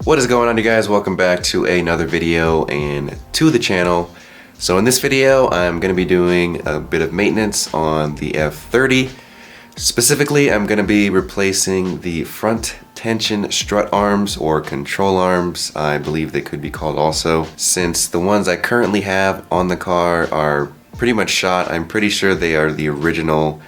What is going on, you guys? Welcome back to another video and to the channel. So in this video I'm going to be doing a bit of maintenance on the F30. Specifically, I'm going to be replacing the front tension strut arms, or control arms, I believe they could be called also, since the ones I currently have on the car are pretty much shot. I'm pretty sure they are the original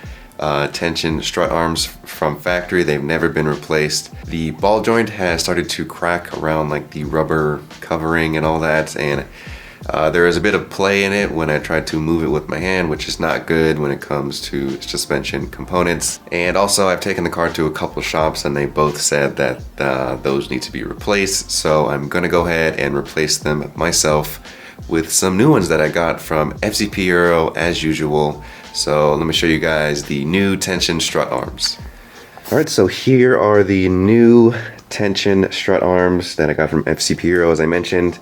tension strut arms from factory. They've never been replaced. The ball joint has started to crack around like the rubber covering and all that, and there is a bit of play in it when I tried to move it with my hand, which is not good when it comes to suspension components. And also I've taken the car to a couple shops and they both said that those need to be replaced, so I'm gonna go ahead and replace them myself with some new ones that I got from FCP Euro as usual. So let me show you guys the new tension strut arms. Alright, so here are the new tension strut arms that I got from FCP Euro, as I mentioned.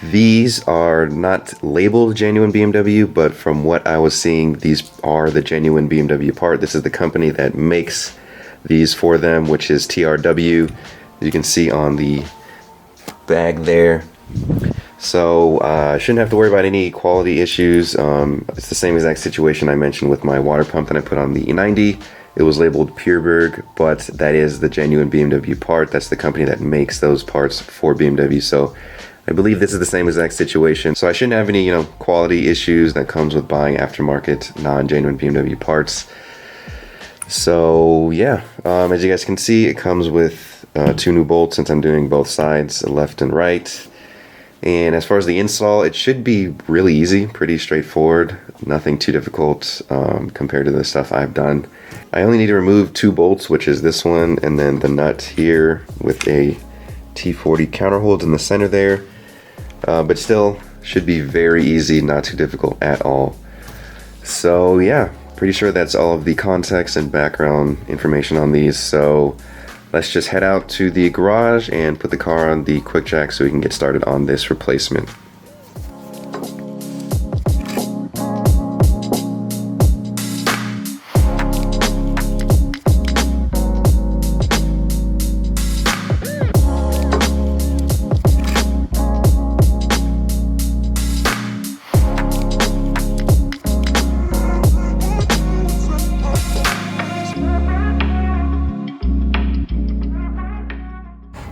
These are not labeled genuine BMW, but from what I was seeing, these are the genuine BMW part. This is the company that makes these for them, which is TRW, as you can see on the bag there. So I shouldn't have to worry about any quality issues. It's the same exact situation I mentioned with my water pump that I put on the E90. It was labeled Pureberg, but that is the genuine BMW part. That's the company that makes those parts for BMW. So I believe this is the same exact situation. So I shouldn't have any, quality issues that comes with buying aftermarket, non-genuine BMW parts. So yeah, as you guys can see, it comes with 2 new bolts since I'm doing both sides, left and right. And as far as the install, it should be really easy, pretty straightforward, nothing too difficult compared to the stuff I've done. I only need to remove 2 bolts, which is this one and then the nut here with a T40 counter hold in the center there. But still should be very easy, not too difficult at all. So yeah, pretty sure that's all of the context and background information on these. So let's just head out to the garage and put the car on the quick jack so we can get started on this replacement.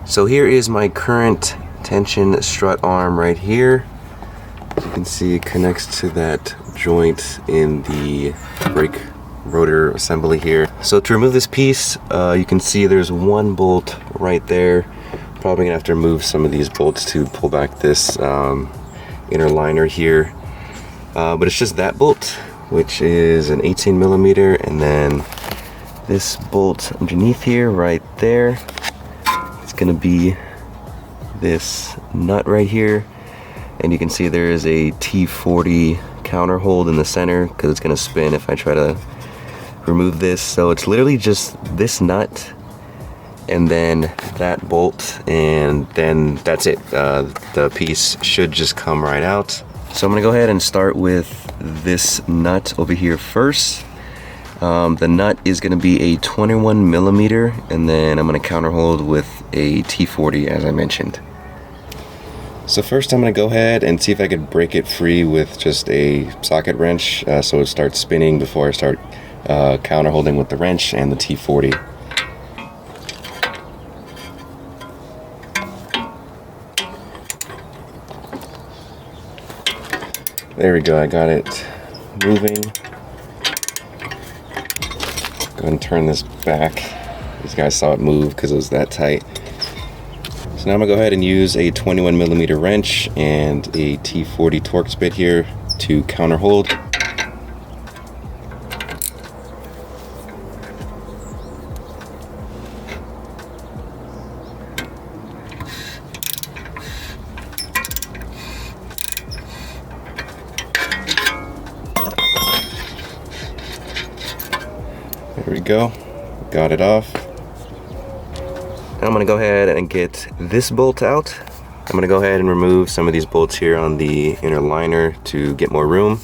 So here is my current tension strut arm right here. As you can see, it connects to that joint in the brake rotor assembly here. So to remove this piece, you can see there's 1 bolt right there. Probably gonna have to remove some of these bolts to pull back this inner liner here. But it's just that bolt, which is an 18 millimeter, and then this bolt underneath here, right there. Going to be this nut right here, and you can see there is a T40 counter hold in the center because it's going to spin if I try to remove this. So it's literally just this nut and then that bolt, and then that's it. The piece should just come right out. So I'm going to go ahead and start with this nut over here first. The nut is going to be a 21 millimeter, and then I'm going to counter hold with a T40 as I mentioned. So first I'm going to go ahead and see if I could break it free with just a socket wrench so it starts spinning before I start counter holding with the wrench and the T40. There we go, I got it moving. Go ahead and turn this back. These guys saw it move because it was that tight. So now I'm gonna go ahead and use a 21 millimeter wrench and a T40 Torx bit here to counter hold. There we go, got it off. Now I'm gonna go ahead and get this bolt out. I'm gonna go ahead and remove some of these bolts here on the inner liner to get more room.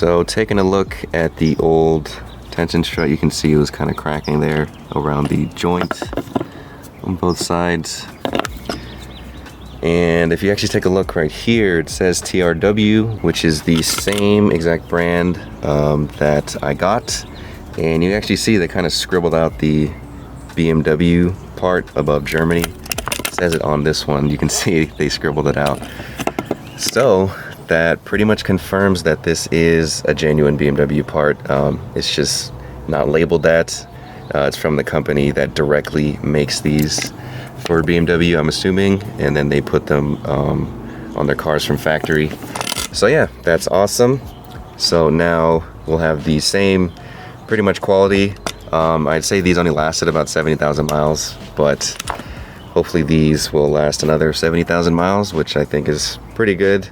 So taking a look at the old tension strut, you can see it was kind of cracking there around the joint on both sides. And if you actually take a look right here, it says TRW, which is the same exact brand that I got. And you actually see they kind of scribbled out the BMW part above Germany. It says it on this one. You can see they scribbled it out. So that pretty much confirms that this is a genuine BMW part. It's just not labeled that. It's from the company that directly makes these for BMW, I'm assuming, and then they put them on their cars from factory. So yeah, that's awesome. So now we'll have the same pretty much quality. I'd say these only lasted about 70,000 miles, but hopefully these will last another 70,000 miles, which I think is pretty good.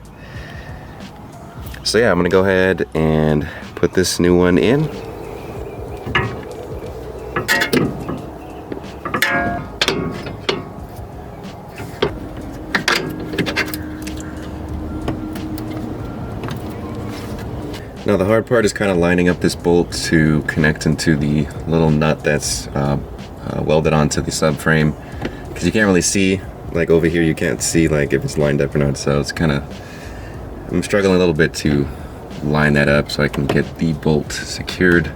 So yeah, I'm gonna go ahead and put this new one in. Now the hard part is kind of lining up this bolt to connect into the little nut that's welded onto the subframe, because you can't really see, like over here you can't see like if it's lined up or not, so it's kind of, I'm struggling a little bit to line that up so I can get the bolt secured.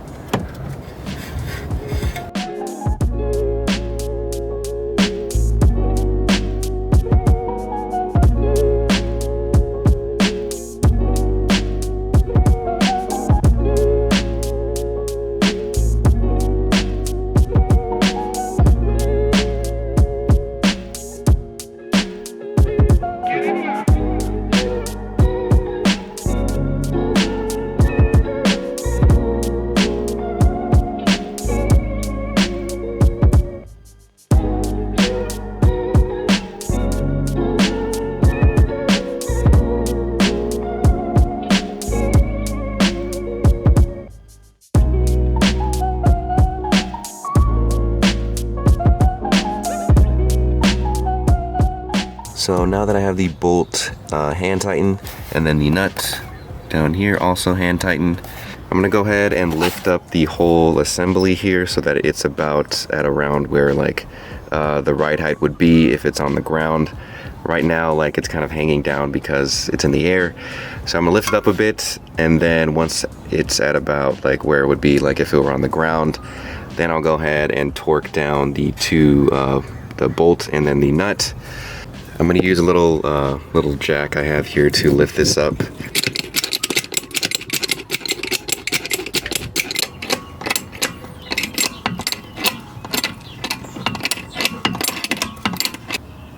So now that I have the bolt hand tightened, and then the nut down here also hand tightened, I'm gonna go ahead and lift up the whole assembly here so that it's about at around where like the ride height would be if it's on the ground. Right now, like, it's kind of hanging down because it's in the air. So I'm gonna lift it up a bit, and then once it's at about like where it would be like if it were on the ground, then I'll go ahead and torque down the two, the bolt and then the nut. I'm gonna use a little jack I have here to lift this up.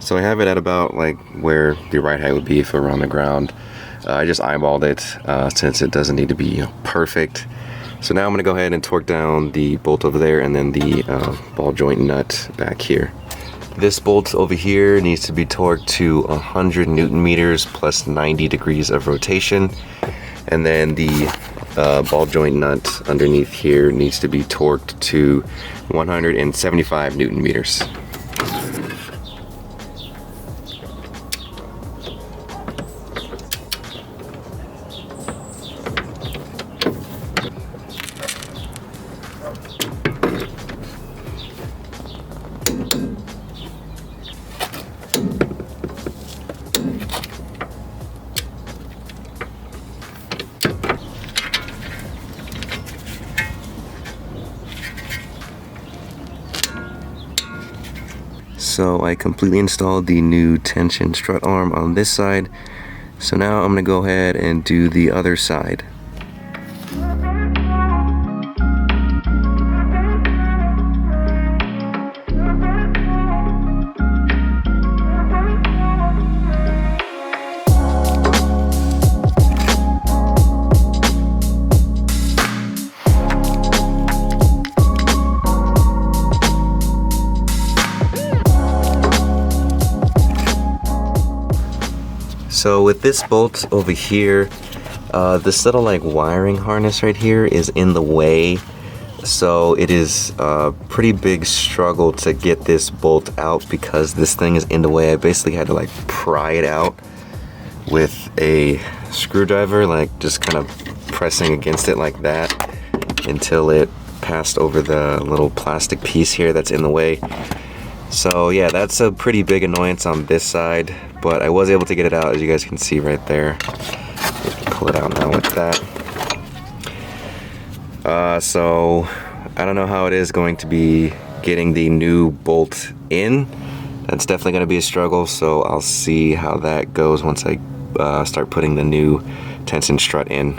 So I have it at about like where the ride height would be if it were on the ground. I just eyeballed it since it doesn't need to be perfect. So now I'm gonna go ahead and torque down the bolt over there and then the ball joint nut back here. This bolt over here needs to be torqued to 100 Newton meters plus 90 degrees of rotation. And then the ball joint nut underneath here needs to be torqued to 175 Newton meters. So I completely installed the new tension strut arm on this side. So now I'm gonna go ahead and do the other side. So with this bolt over here, this little like wiring harness right here is in the way. So it is a pretty big struggle to get this bolt out because this thing is in the way. I basically had to like pry it out with a screwdriver, like just kind of pressing against it like that until it passed over the little plastic piece here that's in the way. So yeah, that's a pretty big annoyance on this side, but I was able to get it out, as you guys can see right there. Just pull it out now like that. So I don't know how it is going to be getting the new bolt in. That's definitely going to be a struggle, so I'll see how that goes once I start putting the new tension strut in.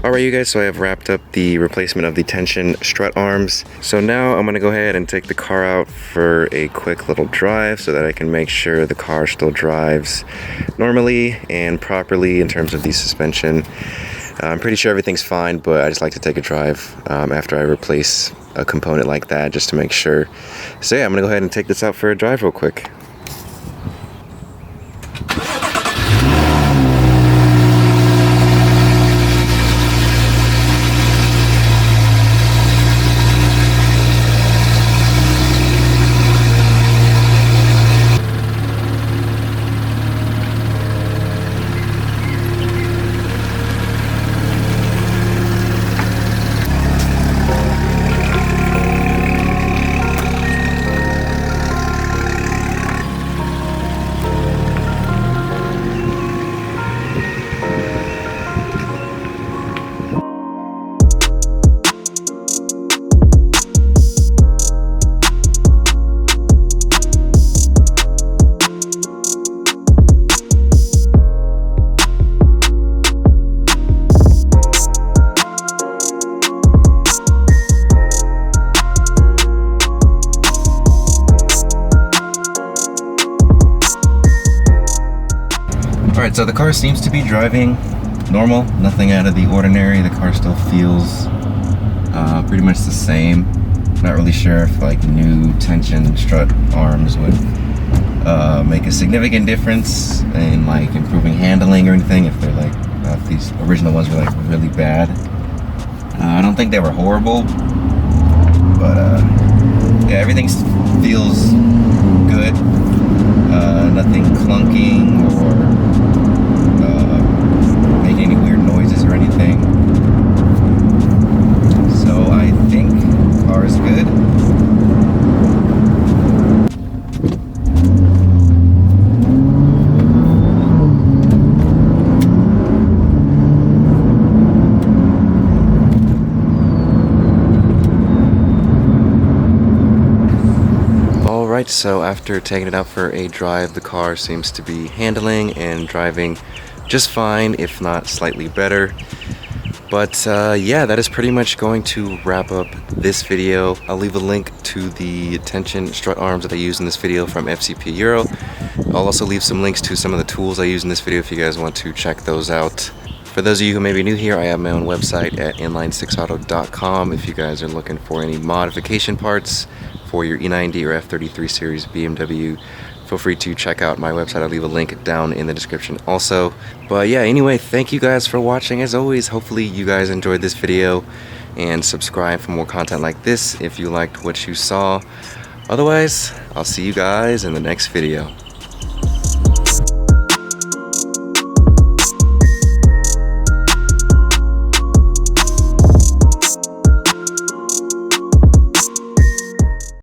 Alright you guys, so I have wrapped up the replacement of the tension strut arms. So now I'm going to go ahead and take the car out for a quick little drive so that I can make sure the car still drives normally and properly in terms of the suspension. I'm pretty sure everything's fine, but I just like to take a drive after I replace a component like that just to make sure. So yeah, I'm going to go ahead and take this out for a drive real quick. Alright, so the car seems to be driving normal, nothing out of the ordinary. The car still feels pretty much the same. Not really sure if like new tension strut arms would make a significant difference in like improving handling or anything, if they're like, if these original ones were like really bad. I don't think they were horrible, but yeah, everything feels good. Nothing clunking or making any weird noises or anything. So I think the car is good. Alright, so after taking it out for a drive, the car seems to be handling and driving just fine, if not slightly better. But yeah, that is pretty much going to wrap up this video. I'll leave a link to the tension strut arms that I used in this video from FCP Euro. I'll also leave some links to some of the tools I used in this video if you guys want to check those out. For those of you who may be new here, I have my own website at inline6auto.com if you guys are looking for any modification parts for your E90 or F33 series BMW feel free to check out my website. I'll leave a link down in the description also. But yeah, anyway, thank you guys for watching. As always, hopefully you guys enjoyed this video, and subscribe for more content like this if you liked what you saw. Otherwise, I'll see you guys in the next video.